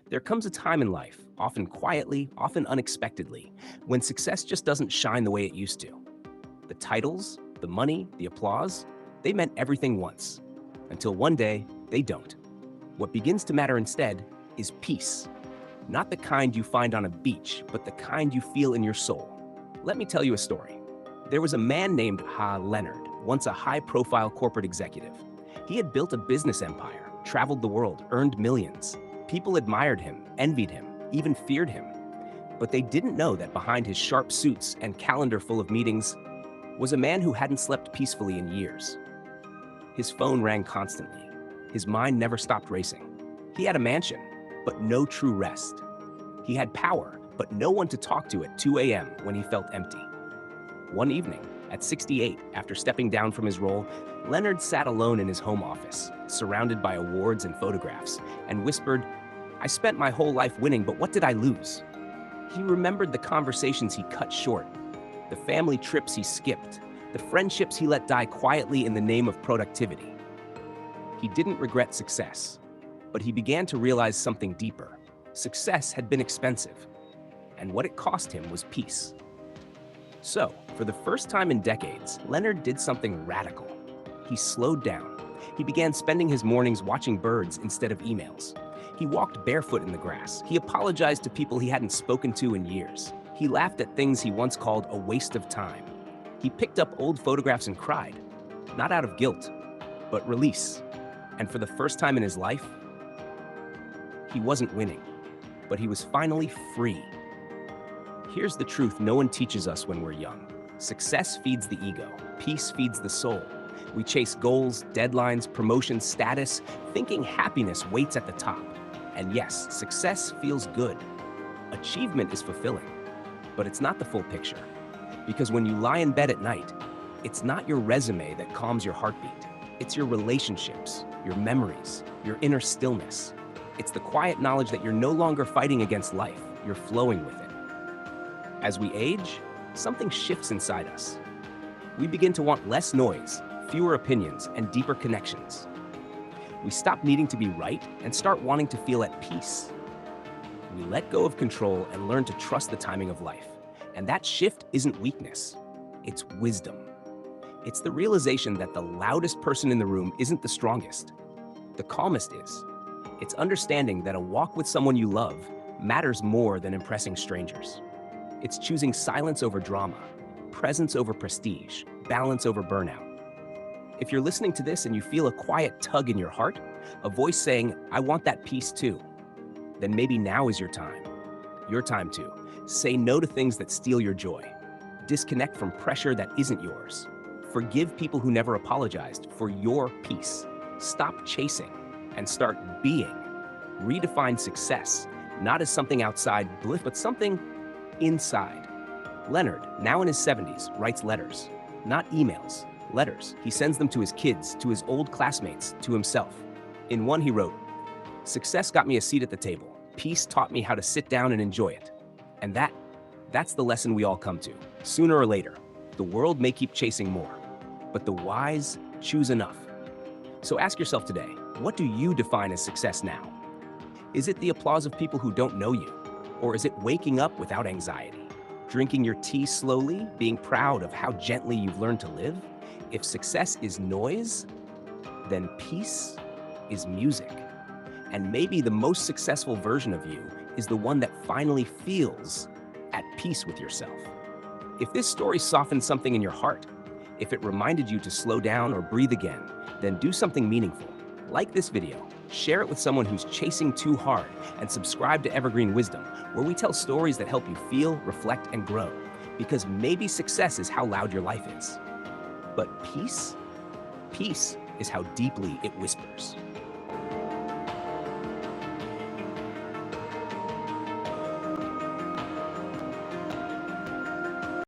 There comes a time in life, often quietly, often unexpectedly, when success just doesn't shine the way it used to. The titles, the money, the applause, they meant everything once. Until one day, they don't. What begins to matter instead is peace. Not the kind you find on a beach, but the kind you feel in your soul. Let me tell you a story. There was a man named Leonard, once a high-profile corporate executive. He had built a business empire, traveled the world, earned millions. People admired him, envied him, even feared him. But they didn't know that behind his sharp suits and calendar full of meetings was a man who hadn't slept peacefully in years. His phone rang constantly. His mind never stopped racing. He had a mansion, but no true rest. He had power, but no one to talk to at 2 a.m. when he felt empty. One evening, at 68, after stepping down from his role, Leonard sat alone in his home office, surrounded by awards and photographs, and whispered, "I spent my whole life winning, but what did I lose?" He remembered the conversations he cut short, the family trips he skipped, the friendships he let die quietly in the name of productivity. He didn't regret success, but he began to realize something deeper. Success had been expensive, and what it cost him was peace. So, for the first time in decades, Leonard did something radical. He slowed down. He began spending his mornings watching birds instead of emails. He walked barefoot in the grass. He apologized to people he hadn't spoken to in years. He laughed at things he once called a waste of time. He picked up old photographs and cried, not out of guilt, but release. And for the first time in his life, he wasn't winning, but he was finally free. Here's the truth no one teaches us when we're young. Success feeds the ego. Peace feeds the soul. We chase goals, deadlines, promotions, status, thinking happiness waits at the top. And yes, success feels good. Achievement is fulfilling, but it's not the full picture. Because when you lie in bed at night, it's not your resume that calms your heartbeat. It's your relationships, your memories, your inner stillness. It's the quiet knowledge that you're no longer fighting against life, you're flowing with it. As we age, something shifts inside us. We begin to want less noise, fewer opinions, and deeper connections. We stop needing to be right and start wanting to feel at peace. We let go of control and learn to trust the timing of life. And that shift isn't weakness, it's wisdom. It's the realization that the loudest person in the room isn't the strongest. The calmest is. It's understanding that a walk with someone you love matters more than impressing strangers. It's choosing silence over drama, presence over prestige, balance over burnout. If you're listening to this and you feel a quiet tug in your heart, a voice saying, "I want that peace too," then maybe now is your time. Your time to say no to things that steal your joy. Disconnect from pressure that isn't yours. Forgive people who never apologized for your peace. Stop chasing and start being. Redefine success, not as something outside bliss, but something inside. Leonard, now in his 70s, writes letters, not emails, letters. He sends them to his kids, to his old classmates, to himself. In one he wrote, "Success got me a seat at the table. Peace taught me how to sit down and enjoy it." And that's the lesson we all come to. Sooner or later, the world may keep chasing more, but the wise choose enough. So ask yourself today, what do you define as success now? Is it the applause of people who don't know you? Or is it waking up without anxiety? Drinking your tea slowly, being proud of how gently you've learned to live? If success is noise, then peace is music. And maybe the most successful version of you is the one that finally feels at peace with yourself. If this story softened something in your heart, if it reminded you to slow down or breathe again, then do something meaningful. Like this video, share it with someone who's chasing too hard, and subscribe to Evergreen Wisdom, where we tell stories that help you feel, reflect, and grow. Because maybe success is how loud your life is. But peace is how deeply it whispers.